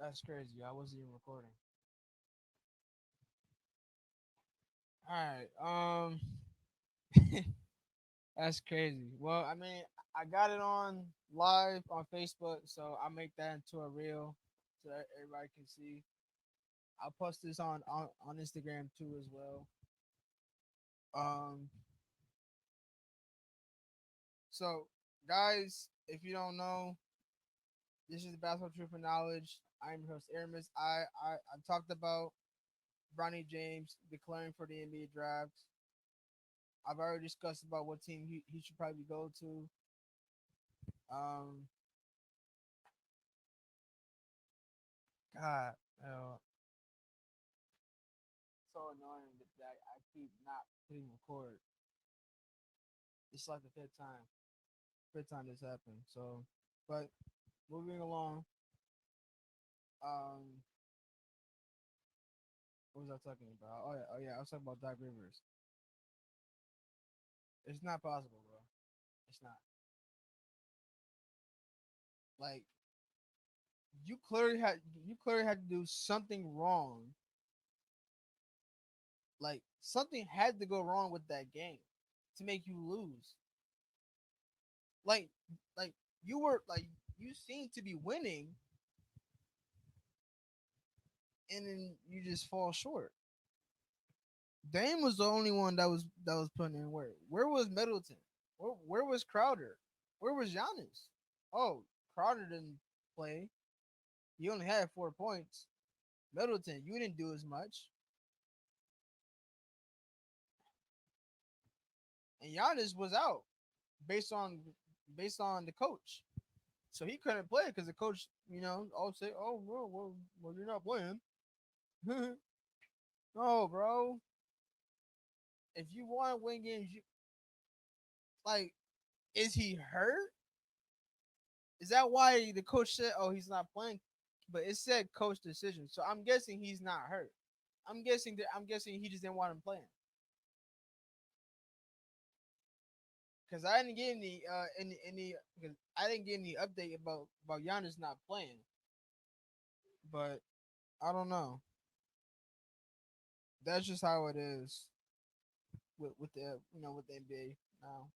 That's crazy. I wasn't even recording. All right. That's crazy. Well, I mean, I got it on live on Facebook, so I'll make that into a reel so that everybody can see. I'll post this on Instagram too as well. Um, so guys, if you don't know, this is Basketball Truth and Knowledge. I'm your host Aramis. I talked about Bronny James declaring for the NBA draft. I've already discussed about what team he should probably go to. Um, God, so annoying that I keep not hitting record. It's like the fifth time this happened. So, but moving along. Um, what was I talking about? Oh yeah, I was talking about Doc Rivers. It's not possible, bro. It's not. Like you clearly had to do something wrong. Like something had to go wrong with that game to make you lose. Like like you were like you seemed to be winning, and then you just fall short. Dame was the only one that was putting in work. Where was Middleton? Where was Crowder? Where was Giannis? Oh, Crowder didn't play. He only had 4 points. Middleton, you didn't do as much. And Giannis was out based on based on the coach. So he couldn't play because the coach, all say, "Oh, well, you're not playing." No, bro. If you want to win games, like, is he hurt? Is that why the coach said, "Oh, he's not playing"? But it said coach decision, so I'm guessing he's not hurt. I'm guessing he just didn't want him playing because I didn't get any because I didn't get any update about Giannis not playing. But I don't know. That's just how it is with the with the NBA now.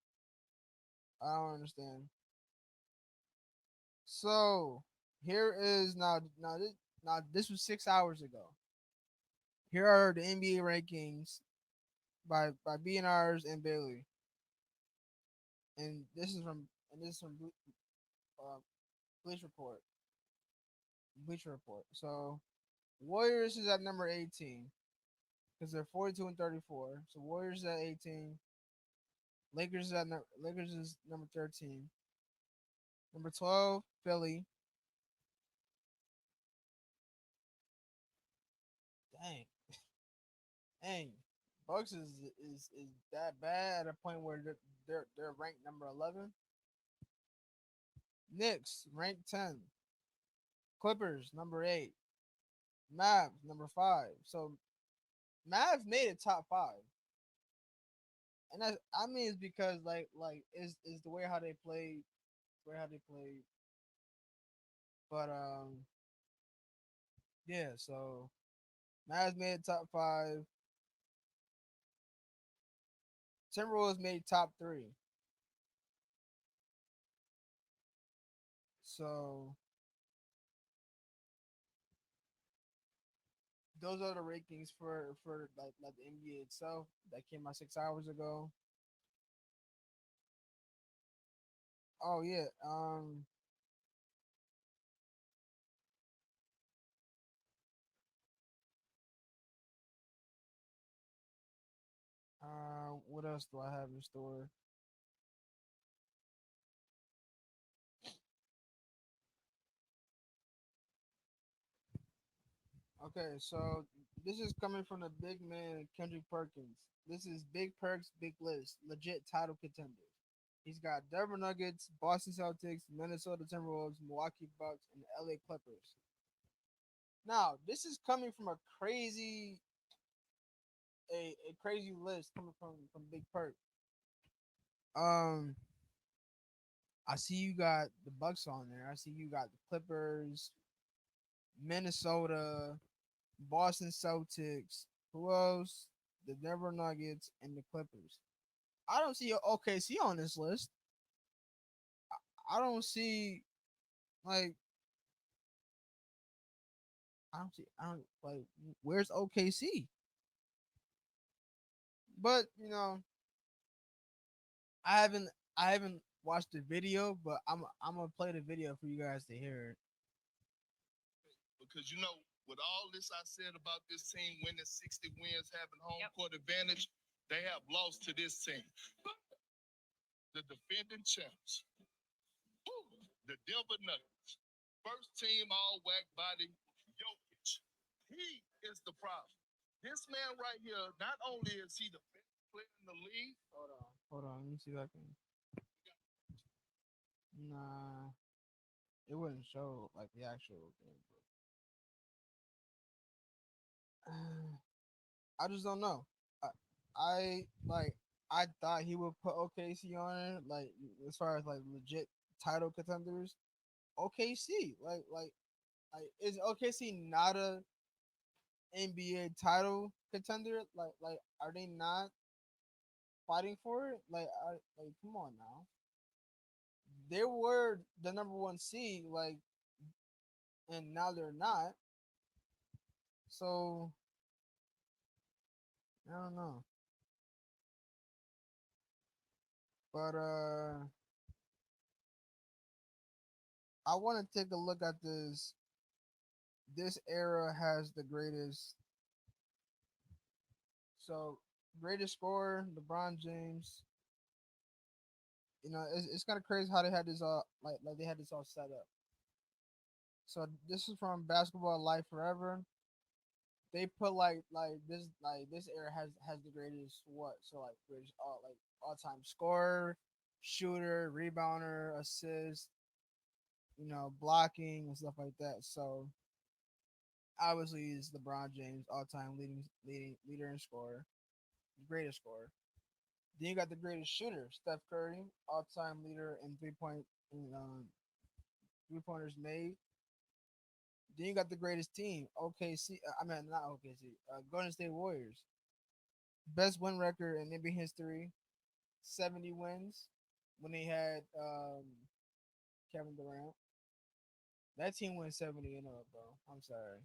I don't understand. So here is now this was 6 hours ago. Here are the NBA rankings by BNRs and Bailey, and this is from uh, Bleach Report. Bleacher Report. So Warriors is at number 18 because they're 42 and 34. So Warriors is at 18. Lakers is number 13. Number 12, Philly. Dang, dang. Bucks is that bad at a point where they're ranked number 11. Knicks ranked 10. Clippers number 8. Mavs number 5. So Mavs made it top 5, and that I mean it's because like is the way how they play, way how they play. But yeah. So Mavs made it top 5. Timberwolves made top 3. So those are the rankings for like the NBA itself that came out 6 hours ago. Oh yeah. What else do I have in store? Okay, so this is coming from the big man Kendrick Perkins. This is Big Perks, Big List, legit title contenders. He's got Denver Nuggets, Boston Celtics, Minnesota Timberwolves, Milwaukee Bucks, and LA Clippers. Now, this is coming from a crazy list coming from Big Perk. Um, I see you got the Bucks on there. I see you got the Clippers, Minnesota, Boston Celtics. Who else? The Denver Nuggets and the Clippers. I don't see OKC on this list. I don't see like I don't like where's OKC? But I haven't watched the video, but I'm gonna play the video for you guys to hear it. Because with all this I said about this team winning 60 wins, having home court advantage, they have lost to this team. The defending champs, the Denver Nuggets, first team all whack body, Jokic. He is the problem. This man right here, not only is he the best player in the league. Hold on. Let me see if I can. Nah, it wouldn't show like the actual game. But I just don't know. I, I like. I thought he would put OKC on it, like as far as like legit title contenders. OKC, like is OKC not a NBA title contender? Like are they not fighting for it? Like come on now. They were the number one seed, like, and now they're not. So I don't know, but I want to take a look at this. This era has the greatest. So greatest scorer, LeBron James. It's kind of crazy how they had this like they had this all set up. So this is from Basketball Life Forever. They put like this era has the greatest what? So like greatest all time scorer, shooter, rebounder, assist, blocking and stuff like that. So obviously is LeBron James all time leading leader and scorer, greatest scorer. Then you got the greatest shooter, Steph Curry, all time leader in in, um, 3 pointers made. Then you got the greatest team, OKC. I mean, not OKC. Golden State Warriors, best win record in NBA history, 70 wins when they had Kevin Durant. That team went 70-0, bro. I'm sorry.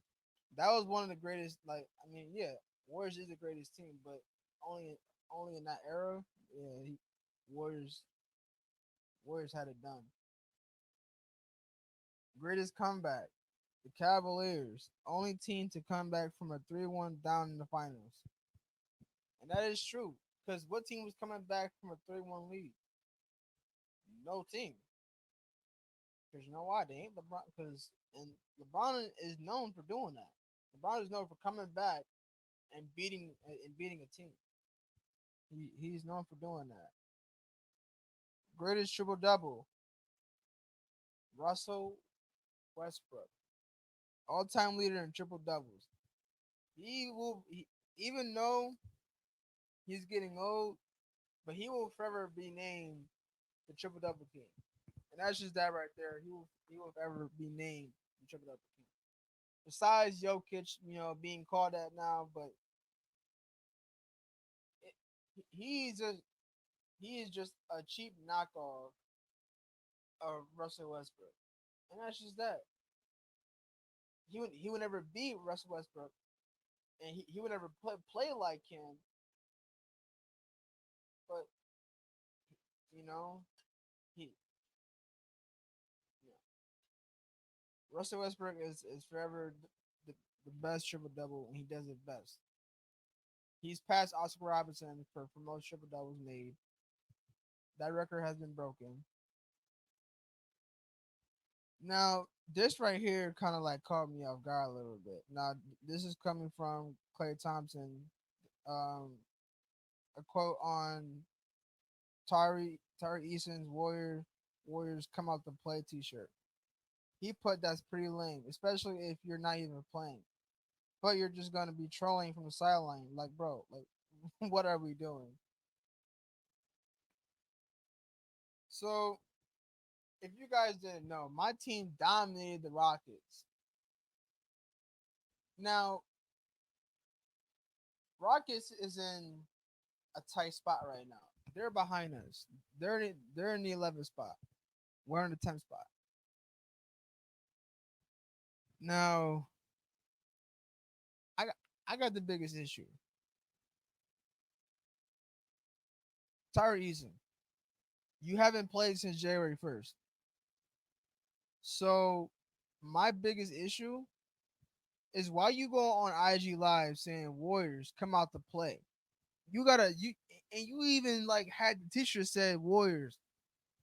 That was one of the greatest. Like, I mean, yeah, Warriors is the greatest team, but only only in that era. Yeah, Warriors Warriors had it done. Greatest comeback. The Cavaliers, only team to come back from a 3-1 down in the finals. And that is true. Because what team was coming back from a 3-1 lead? No team. Because you know why? They ain't LeBron. Because and LeBron is known for doing that. LeBron is known for coming back and beating a team. He's known for doing that. Greatest triple double. Russell Westbrook, all time leader in triple doubles. Even though he's getting old, but he will forever be named the triple double king. And that's just that right there. He will ever be named the triple double king. Besides Jokic, being called that now, but it, he's just he is just a cheap knockoff of Russell Westbrook, and that's just that. He would never beat Russell Westbrook, and he would never play like him. But you know, he you know, Russell Westbrook is forever the best triple double, and he does it best. He's passed Oscar Robertson for most triple doubles made. That record has been broken. Now, this right here kind of like caught me off guard a little bit. Now, this is coming from Clay Thompson. Um, a quote on Tari Eason's Warriors come out to play T-shirt. He put that's pretty lame, especially if you're not even playing, but you're just gonna be trolling from the sideline. Like, bro, like, what are we doing? So, if you guys didn't know, my team dominated the Rockets. Now, Rockets is in a tight spot right now. They're behind us. They're in the 11th spot. We're in the 10th spot. Now, I got I got the biggest issue. Tyre Eason, you haven't played since January 1st. So, my biggest issue is why you go on IG Live saying Warriors come out to play. You gotta you and you even like had the teacher said Warriors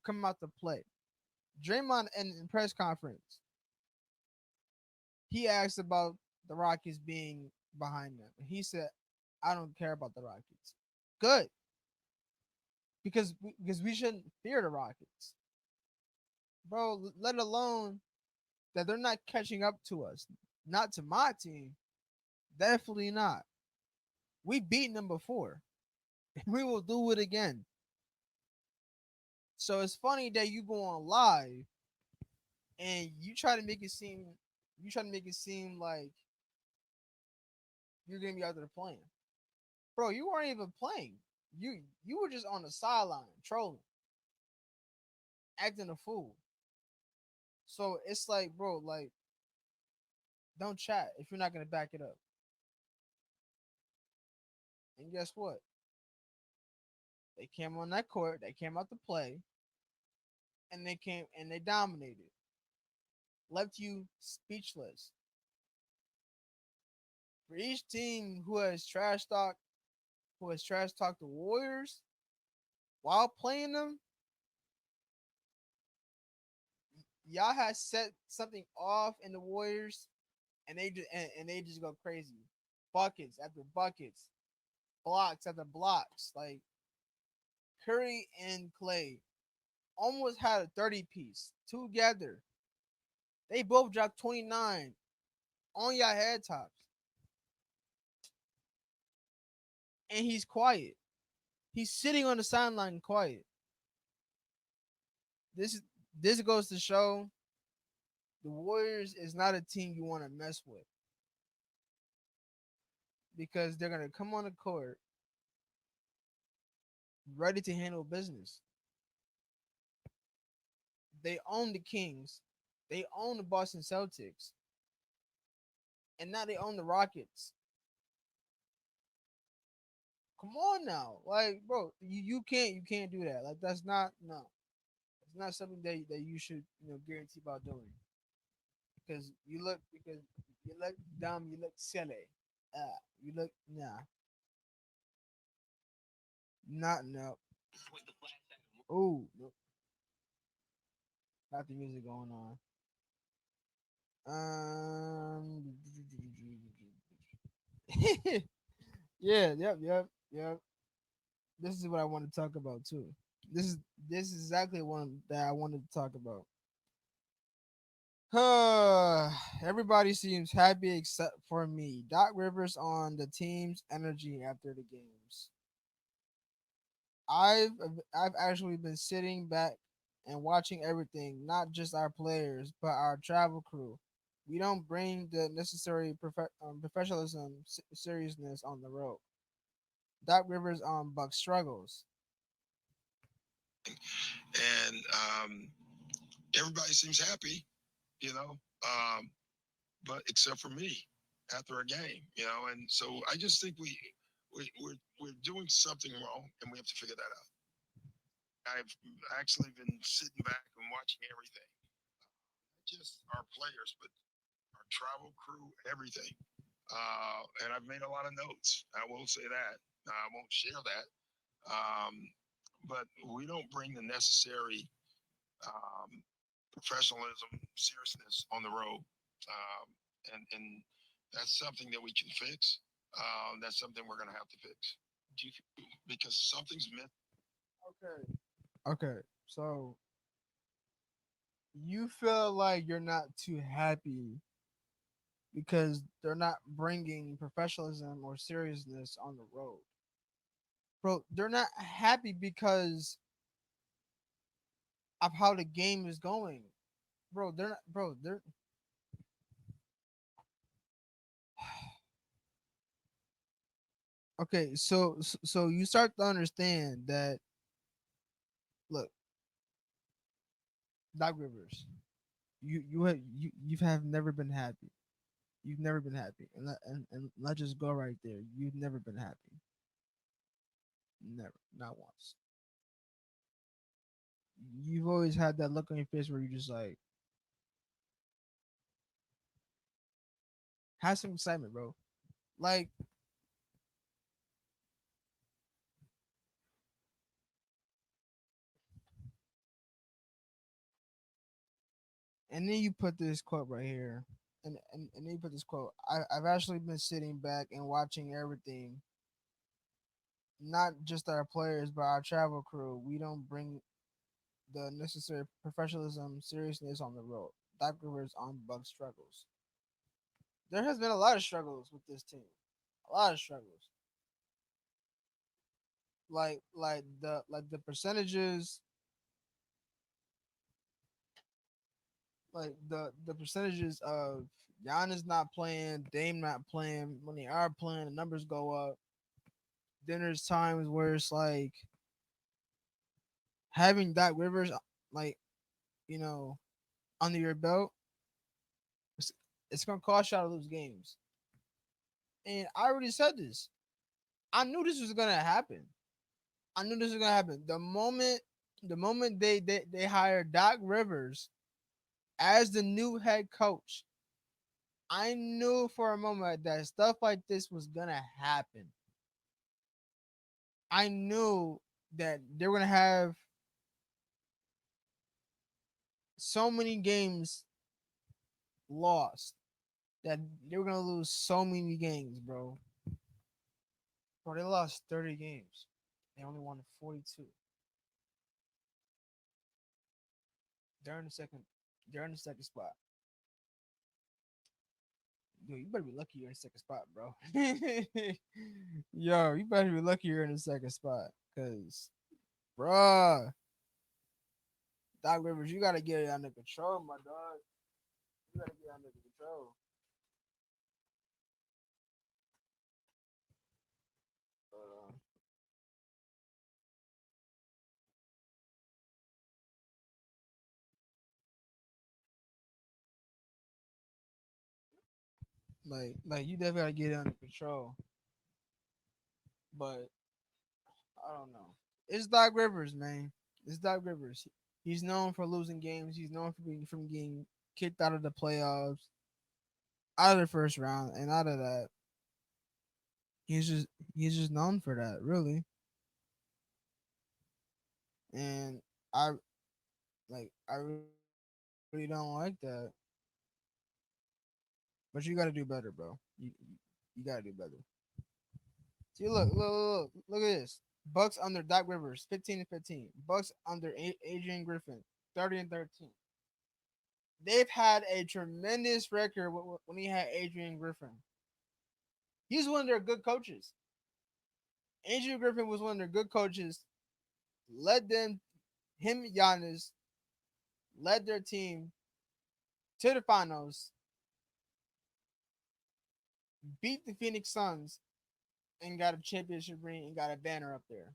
come out to play. Draymond in press conference, he asked about the Rockets being behind them. He said, "I don't care about the Rockets." Good, because we shouldn't fear the Rockets, bro. Let alone that they're not catching up to us. Not to my team. Definitely not. We beaten them before. We will do it again. So it's funny that you go on live and you try to make it seem like you're gonna be out there playing. Bro, you weren't even playing. You were just on the sideline trolling, acting a fool. So it's like, bro, like don't chat if you're not gonna back it up. And guess what? They came on that court, they came out to play, and they dominated. Left you speechless. For each team who has trash talked the Warriors while playing them, y'all has set something off in the Warriors, and they just go crazy, buckets after buckets, blocks after blocks. Like Curry and Clay almost had a 30 piece together. They both dropped 29 on y'all head tops, and he's quiet. He's sitting on the sideline quiet. This this goes to show the Warriors is not a team you want to mess with because they're gonna come on the court ready to handle business. They own the Kings, they own the Boston Celtics, and now they own the Rockets. Come on now, like bro, you can't do that. Like that's not no, it's not something that you should guarantee about doing because you look dumb, you look silly, you look not no. Oh, no, got the music going on. Yeah, yep. This is what I want to talk about too. This is this is exactly one that I wanted to talk about. Everybody seems happy except for me. Doc Rivers on the team's energy after the games. I've I've actually been sitting back and watching everything, not just our players, but our travel crew. We don't bring the necessary professionalism, seriousness on the road. Doc Rivers on Buck struggles. And everybody seems happy, you know, um, but except for me after a game, and so I just think we're doing something wrong, and we have to figure that out. I've actually been sitting back and watching everything, not just our players, but our travel crew, everything. And I've made a lot of notes. I will say that. I won't share that. Um, but we don't bring the necessary um, professionalism, seriousness on the road, and that's something that we can fix. That's something we're going to have to fix. Do you, because something's missing. Okay. Okay. So you feel like you're not too happy because they're not bringing professionalism or seriousness on the road. Bro, they're not happy because of how the game is going. Bro, they're not bro, they're Okay, so you start to understand that. Look, Doc Rivers, you've never been happy. You've never been happy, and let's just go right there. You've never been happy. Never, not once. You've always had that look on your face where you just like have some excitement, bro. Like, and then you put this quote right here, and then you put this quote. I've actually been sitting back and watching everything, not just our players, but our travel crew. We don't bring the necessary professionalism, seriousness on the road. Doc Rivers on Bug struggles. There has been a lot of struggles with this team. A lot of struggles. Like the percentages, like the percentages of Giannis not playing, Dame not playing. When they are playing, the numbers go up. Then there's times where it's like having Doc Rivers, like you know, under your belt, it's, it's gonna cost you to lose games. And I already said this. I knew this was gonna happen. I knew this was gonna happen. The moment they hired Doc Rivers as the new head coach, I knew for a moment that stuff like this was gonna happen. I knew that they were gonna have so many games lost, that they were gonna lose so many games, bro. Bro, they lost 30 games. They only won 42. They're in the second. They're in the second spot. Yo, you better be lucky you're in the second spot, bro. Yo, you better be lucky you're in the second spot, cause, bruh, Doc Rivers, you gotta get it under control, my dog. You gotta get it under control. Uh, like you definitely gotta get it under control. But I don't know. It's Doc Rivers, man. It's Doc Rivers. He's known for losing games. He's known for being from getting kicked out of the playoffs, out of the first round, and out of that. He's just he's just known for that, really. And I I really don't like that. But you gotta do better, bro. You gotta do better. See, look at this. Bucks under Doc Rivers, 15-15. Bucks under Adrian Griffin, 30-13. They've had a tremendous record when he had Adrian Griffin. He's one of their good coaches. Adrian Griffin was one of their good coaches. Led them, him, Giannis, led their team to the finals, beat the Phoenix Suns, and got a championship ring and got a banner up there.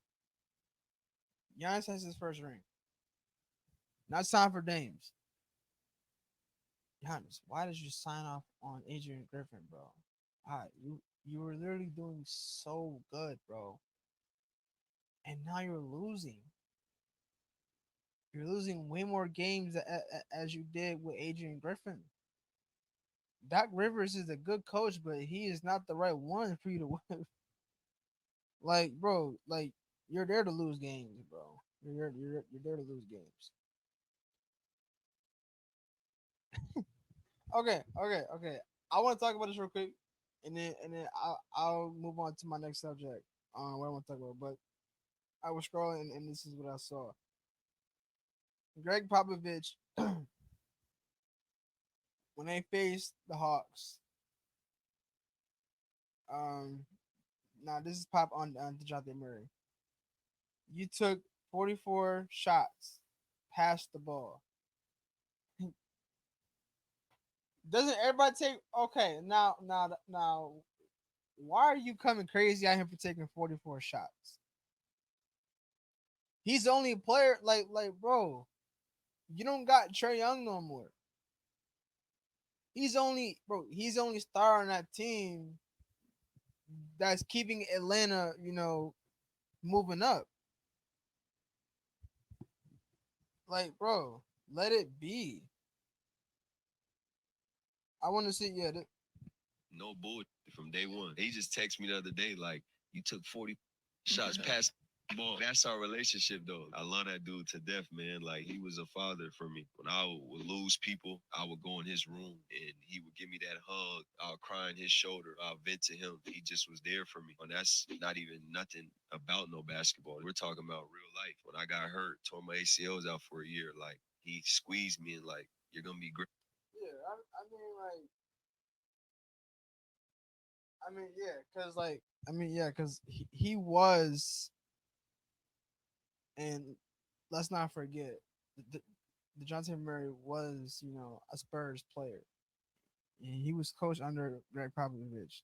Giannis has his first ring. Now it's time for Dames. Giannis, why did you sign off on Adrian Griffin, bro? You were literally doing so good, bro, and now you're losing. You're losing way more games as you did with Adrian Griffin. Doc Rivers is a good coach, but he is not the right one for you to win. Like, bro, like you're there to lose games, bro. You're there to lose games. Okay. I want to talk about this real quick, and then I'll move on to my next subject. What I want to talk about, but I was scrolling and this is what I saw. Greg Popovich, when they faced the Hawks, um, now this is Pop on DeJounte Murray. You took 44 shots, passed the ball. Doesn't everybody take? Okay, now why are you coming crazy at him for taking 44 shots? He's the only player like bro. You don't got Trey Young no more. He's only star on that team that's keeping Atlanta, moving up. Like, bro, let it be. I want to see, yeah. No bull from day one. He just texted me the other day, like, you took 40 shots past the ball. That's our relationship, though. I love that dude to death, man. Like, he was a father for me. When I would lose people, I would go in his room and he would give me that hug. I'll cry on his shoulder. I'll vent to him. He just was there for me. And that's not even nothing about no basketball. We're talking about real life. When I got hurt, tore my ACLs out for a year, like, he squeezed me and, like, you're going to be great. Yeah, yeah, cause he was, and let's not forget, the, DeJounte Murray was, a Spurs player, and he was coached under Greg Popovich.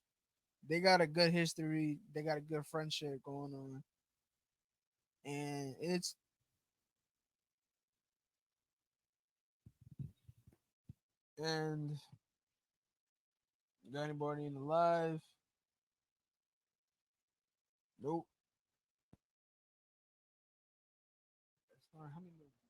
They got a good history. They got a good friendship going on, and and got anybody in the live? Nope. That's fine. How many minutes?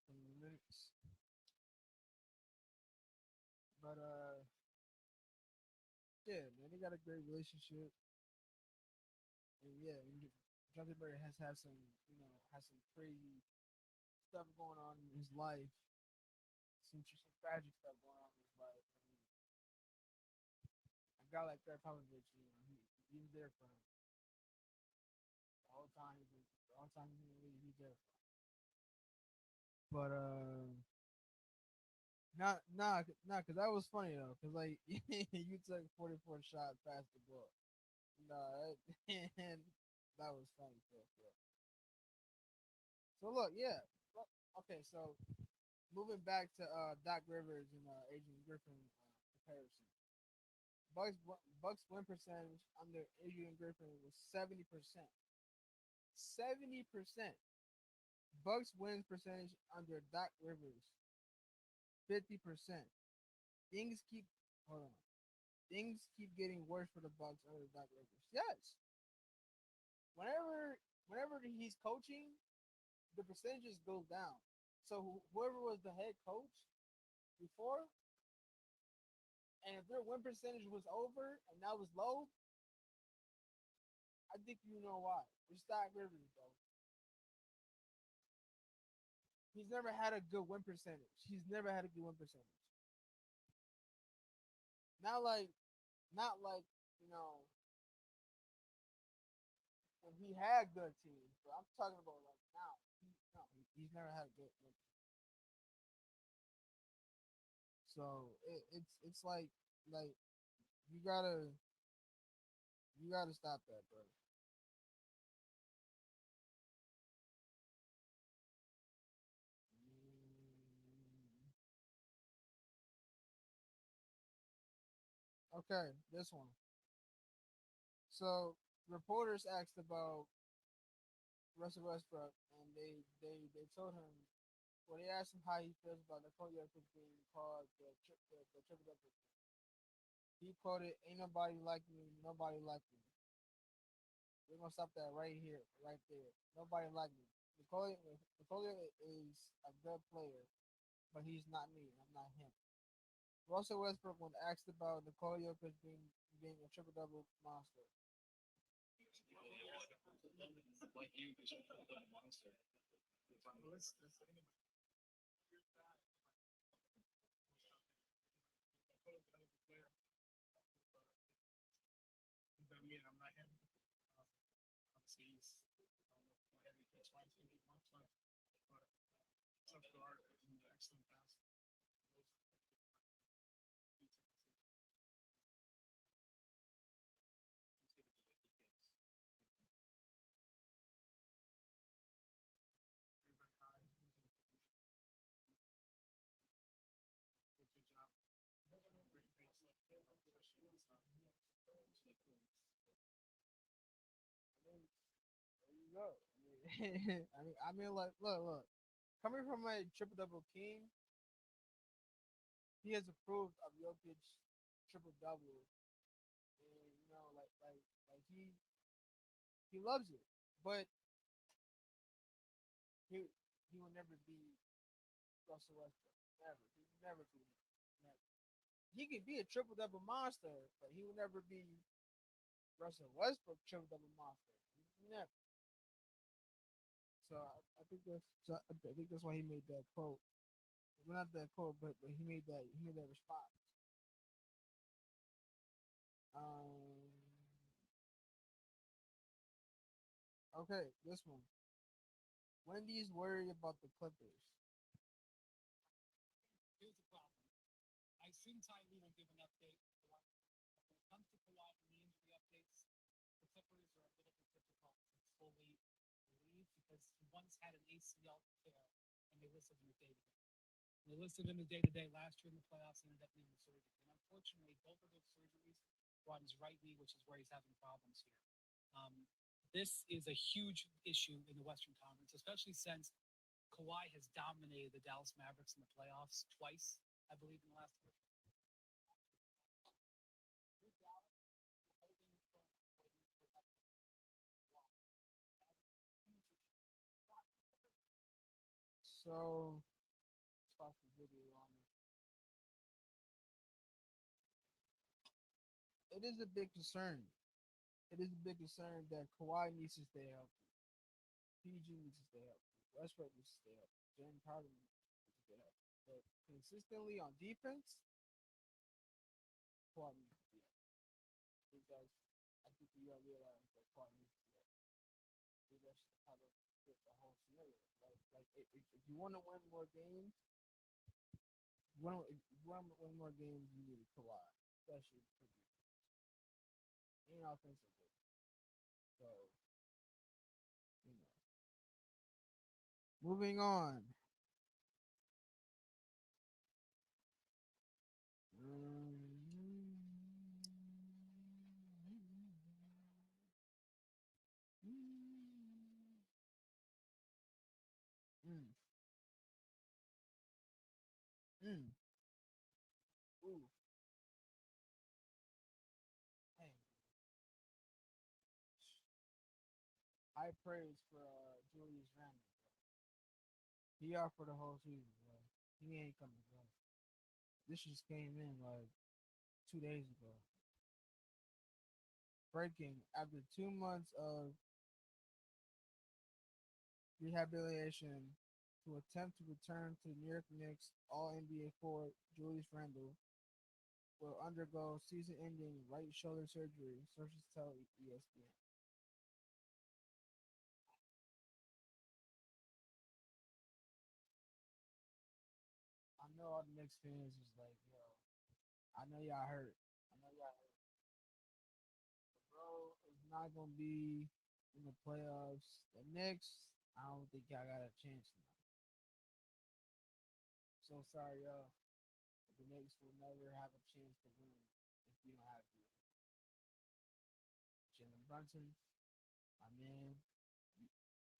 20 minutes. But yeah, man, they got a great relationship, and yeah, Jonathan Murray has had some, has some crazy stuff going on in his life, some tragic stuff going on in his life. A guy like Greg Popovich, he was there for him the whole time. The whole time he was in the league, he was there for him. But nah, cause that was funny though, cause like you took 44 shots past the ball. Nah, and that was funny. So look, yeah. Okay, so moving back to Doc Rivers and Adrian Griffin comparison. Bucks win percentage under Adrian Griffin was 70%. 70%. Bucks wins percentage under Doc Rivers 50%. Things keep hold on. Things keep getting worse for the Bucks under Doc Rivers. Yes. Whenever he's coaching, the percentages go down. So whoever was the head coach before, and if their win percentage was over and that was low, I think you know why. It's Doc Rivers, though. He's never had a good win percentage. He's never had a good win percentage. Not like, not like you know when he had good teams, but I'm talking about like now. No, he's never had a good win. So it's like you gotta you gotta stop that, bro. Okay, this one. So reporters asked about Russell Westbrook, and they told him, well, they asked him how he feels about the Jokic being called the triple double. He quoted, "Ain't nobody like me, nobody like me." We're gonna stop that right here, right there. Nobody like me. Nikola is a good player, but he's not me. I'm not him. Russell Westbrook, when asked about Nikola Jokic being a triple double monster, go. I mean, like, look. Coming from a triple double king, he has approved of Jokic triple double, and like he loves it. But he will never be Russell Westbrook. Never. He will never be. Never. He could be a triple double monster, but he will never be Russell Westbrook triple double monster. Never. So I think that's why he made that quote. Well, not that quote, but he made that response. Um. Okay, this one. Wendy's worried about the Clippers. Here's the problem. I assume Ty Lue will give an update. But when it comes to Kawhi and the injury updates, the Clippers are a little bit difficult to fully believe because he once had an ACL tear and they listed him as day to day. They listed him as day to day last year in the playoffs and ended up needing surgery. And unfortunately, both of those surgeries were on his right knee, which is where he's having problems here. This is a huge issue in the Western Conference, especially since Kawhi has dominated the Dallas Mavericks in the playoffs twice, I believe, in the last year. So, stop the video on it. It is a big concern. It is a big concern that Kawhi needs to stay healthy. PG needs to stay healthy. Westbrook needs to stay healthy. James Harden needs to stay healthy. But consistently on defense, Kawhi needs to be healthy. Because I think you all realize that Kawhi needs to be healthy. That's how to fit the whole scenario. If you want to win more games, if you want to win more games, you need Kawhi, especially for defense and offensively. So, you know. Moving on. Mm, mm. Ooh, hey, high praise for Julius Randle. He out for the whole season, bro. He ain't coming back. This just came in like 2 days ago. Breaking after 2 months of rehabilitation to attempt to return to the New York Knicks, All NBA forward Julius Randle will undergo season-ending right shoulder surgery. Sources tell ESPN. I know all the Knicks fans is like, yo, I know y'all hurt. I know y'all hurt. But bro, it's not gonna be in the playoffs. The Knicks, I don't think y'all got a chance now. So sorry, y'all. The Knicks will never have a chance to win if you don't have you. Jalen Brunson, my man,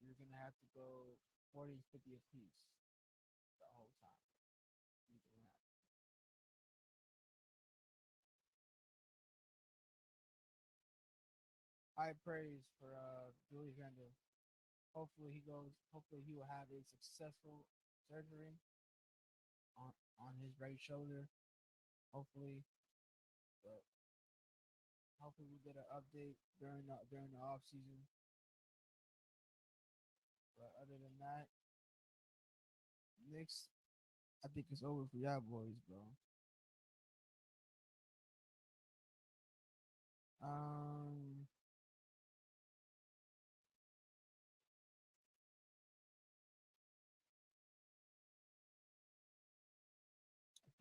you're gonna have to go 40, 50 apiece the whole time. You're gonna have to. High praise for Julius Randle. Hopefully he goes. Hopefully he will have a successful surgery on his right shoulder. Hopefully, but hopefully we get an update during the off season. But other than that, Knicks, I think it's over for y'all boys, bro. Um,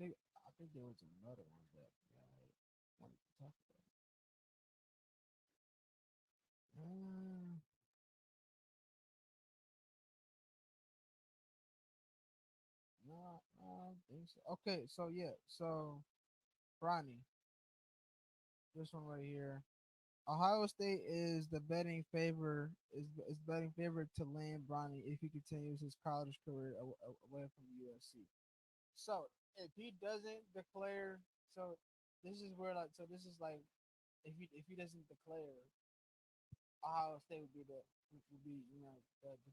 I think there was another one that I wanted to talk about. Uh, no, I don't think so. Okay, so yeah, so Bronny, this one right here. Ohio State is the betting favor is betting favorite to land Bronny if he continues his college career away from USC. So if he doesn't declare, so this is where like so this is like if he doesn't declare, Ohio State would be the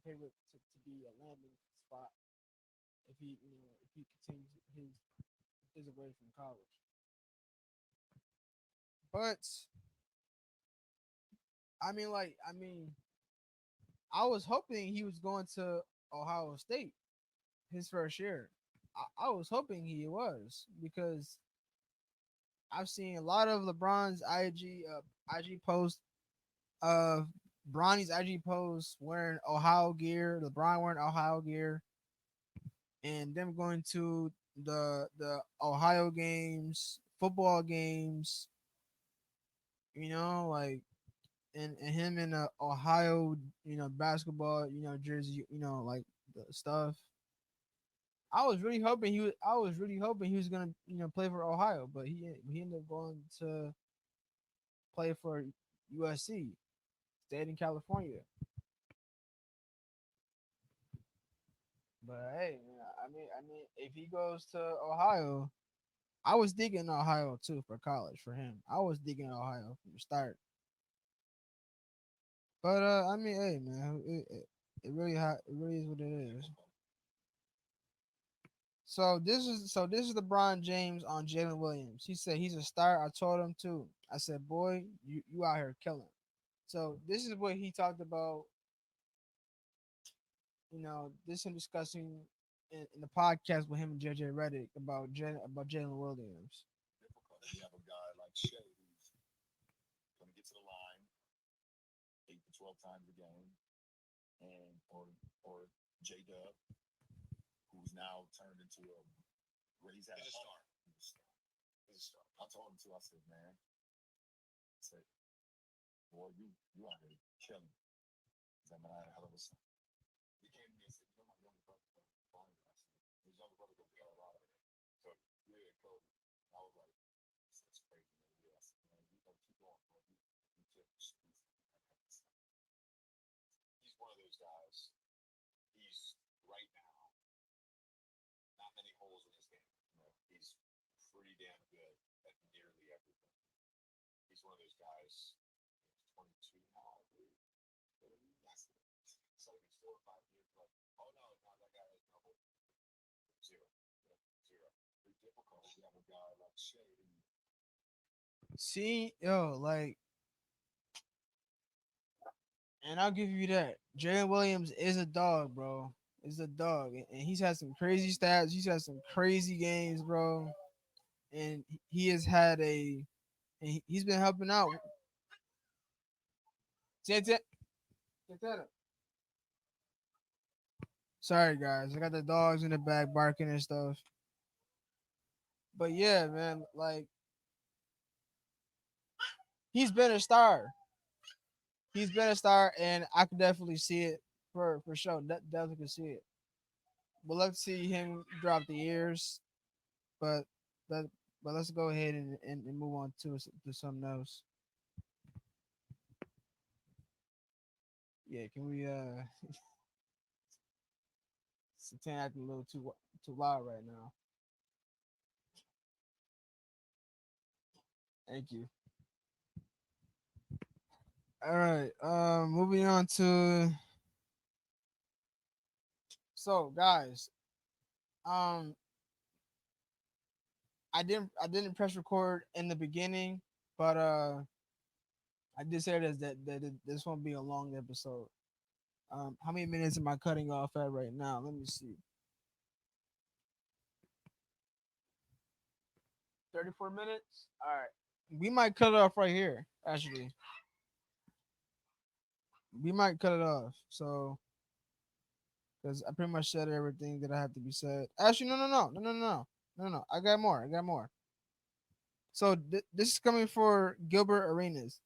favorite to be a landing spot if if he continues his away from college. But I was hoping he was going to Ohio State his first year. I was hoping he was because I've seen a lot of LeBron's IG posts of Bronny's IG posts wearing Ohio gear, LeBron wearing Ohio gear, and them going to the Ohio games, football games, like and him in a Ohio, basketball, jersey, like the stuff. I was really hoping he was gonna, play for Ohio, but he ended up going to play for USC, stayed in California. But hey, man, if he goes to Ohio, I was digging Ohio too for college for him. I was digging Ohio from the start. But hey, man, it really is what it is. So this is LeBron James on Jalen Williams. He said he's a star. I told him too. I said, boy, you out here killing. So this is what he talked about. This him discussing in the podcast with him and JJ Redick about Jalen Williams. Difficult. You have a guy like Shea who's going to get to the line 8 to 12 times a game, and or J Dub, who's now turned into a where he's had a star. He's a star. He's a star. I told him too. I said, man, I said, boy, you out here killing. He's like, man, I had a hell of a son. He came to me and said, you know, my younger brother played for Barney last year. His younger brother goes to Colorado. So yeah, Kobe. I was like, that's crazy. Man. Yeah, I said, man, you gotta keep going, bro. You just he's one of those guys. He's right now. Not many holes in his game. You know, he's pretty damn good at nearly everything. He's one of those guys. He's 22 now, I believe. That's so he's 4 or 5 years like, oh no, that guy has no hope. Zero. Yeah, zero. Pretty difficult. You have a guy like Shea who See, yo, like, and I'll give you that. Jalen Williams is a dog, bro. Is a dog, and he's had some crazy stats. He's had some crazy games, bro. And he has had he's been helping out. Sorry, guys. I got the dogs in the back barking and stuff. But yeah, man, like he's been a star. He's been a star, and I can definitely see it for sure. Definitely can see it. We'll love to see him drop the years, but but but let's go ahead and move on to something else. Yeah, can we Satan acting a little too loud right now. Thank you. All right. Moving on to so guys. Um, I didn't press record in the beginning, but I did say that this won't be a long episode. How many minutes am I cutting off at right now? Let me see. 34 minutes. All right. We might cut it off right here. Actually, we might cut it off. So, because I pretty much said everything that I have to be said. Actually, no. I got more. I got more. So this is coming for Gilbert Arenas.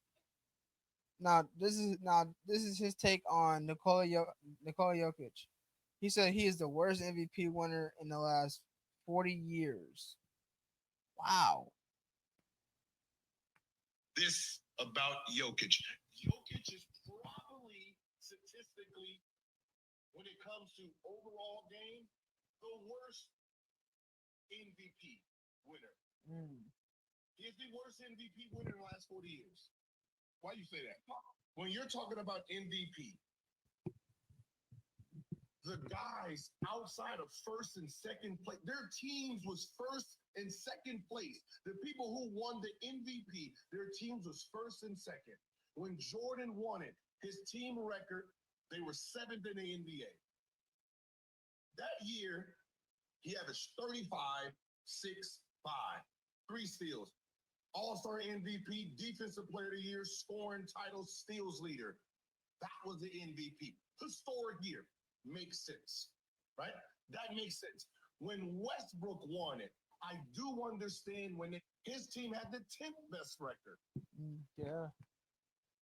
Now this is his take on Nikola Jokic. He said he is the worst MVP winner in the last 40 years. Wow. this about Jokic. Jokic is probably statistically, when it comes to overall game, the worst MVP winner. He's the worst MVP winner in the last 40 years. Why you say that? When you're talking about MVP, the guys outside of first and second place, their teams was first and second place. The people who won the MVP, their teams was first and second. When Jordan won it, his team record, they were 7th in the NBA. That year, he averaged 35, 6, 5, 3 steals. All-Star MVP, Defensive Player of the Year, scoring title, steals leader. That was the MVP. Historic year. Makes sense, right? That makes sense. When Westbrook won it, I do understand when his team had the 10th best record. Yeah.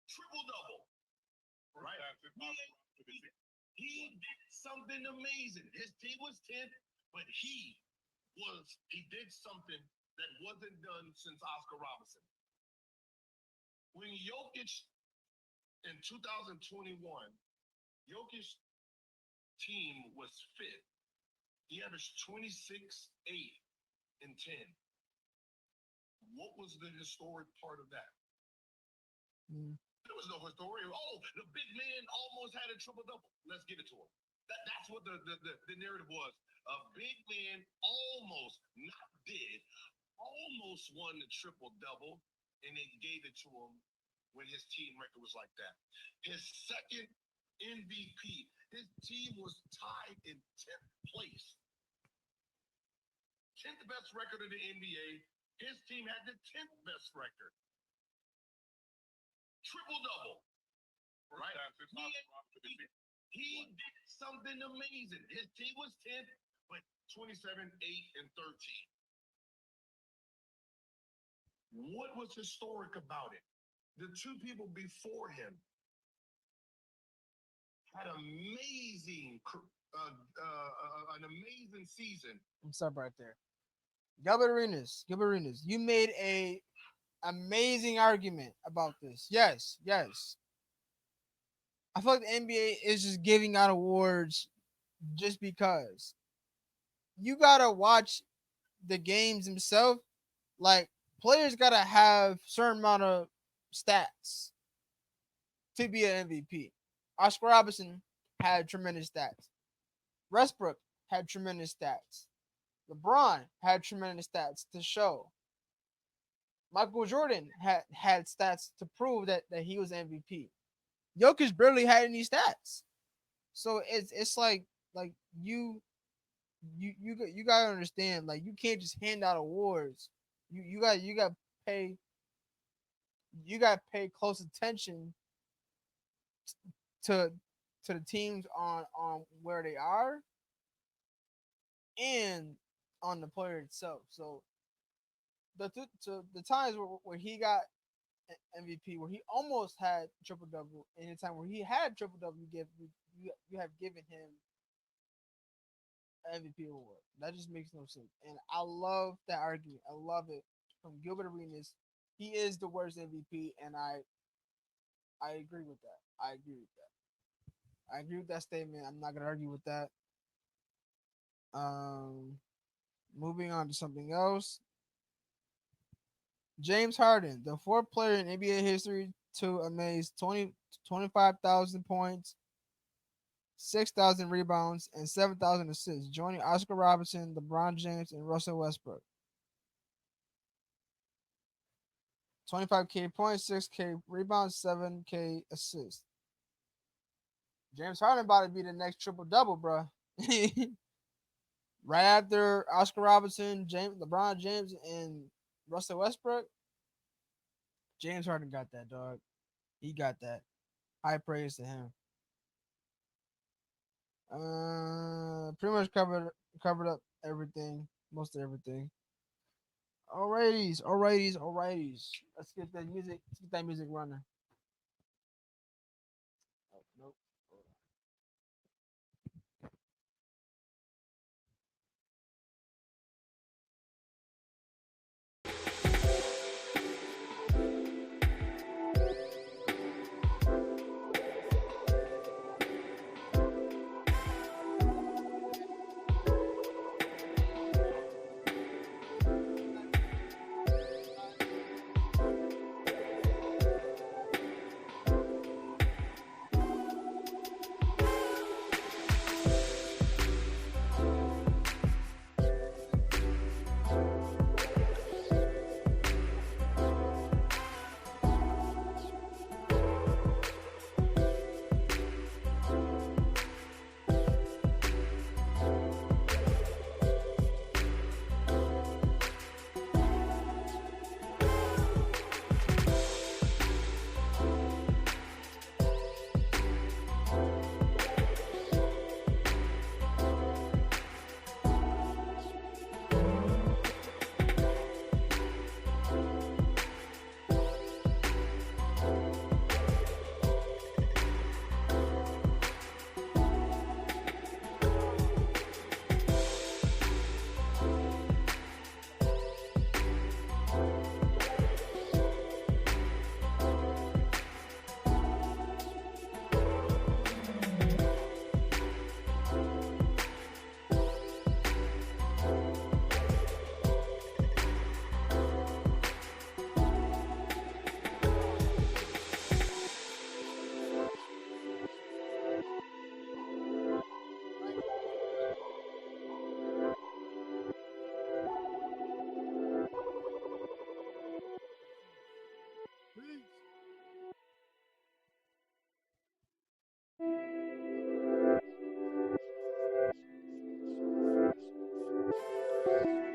Triple-double, right? He did something amazing. His team was 10th, but he did something that wasn't done since Oscar Robertson. When Jokic in 2021, Jokic team was 5th. He averaged 26, 8, and 10. What was the historic part of that? There was no historic. Oh, the big man almost had a triple-double. Let's give it to him. That's what the narrative was. A big man almost, not did, almost won the triple-double, and they gave it to him when his team record was like that. His second MVP, his team was tied in 10th place. 10th best record in the NBA. His team had the 10th best record. Triple-double. Right? He did something amazing. His team was 10th, but 27, 8, and 13. What was historic about it? The two people before him had an amazing season. I'm stop right there. Gilbert Arenas, you made a amazing argument about this. Yes. I feel like the NBA is just giving out awards just because. You gotta watch the games themselves. Like, players gotta have certain amount of stats to be an MVP. Oscar Robertson had tremendous stats. Westbrook had tremendous stats. LeBron had tremendous stats to show. Michael Jordan had stats to prove that he was MVP. Jokic barely had any stats. So it's like you gotta understand, like, you can't just hand out awards. You got pay close attention to the teams on where they are and on the player itself. So the times where he got MVP, where he almost had triple double, and the time where he had triple double, you have given him an MVP award. That just makes no sense. And I love that argument. I love it from Gilbert Arenas. He is the worst MVP, and I agree with that. I agree with that statement. I'm not gonna argue with that. Moving on to something else. James Harden, the fourth player in NBA history to amaze 25,000 points, 6,000 rebounds, and 7,000 assists, joining Oscar Robertson, LeBron James, and Russell Westbrook. 25K points, 6K rebounds, 7K assists. James Harden about to be the next triple-double, bro. Right after Oscar Robertson, LeBron James, and Russell Westbrook, James Harden got that, dog. He got that. High praise to him. Pretty much covered up everything, most of everything. Alrighties. Let's get that music running. Oh, nope. Bye.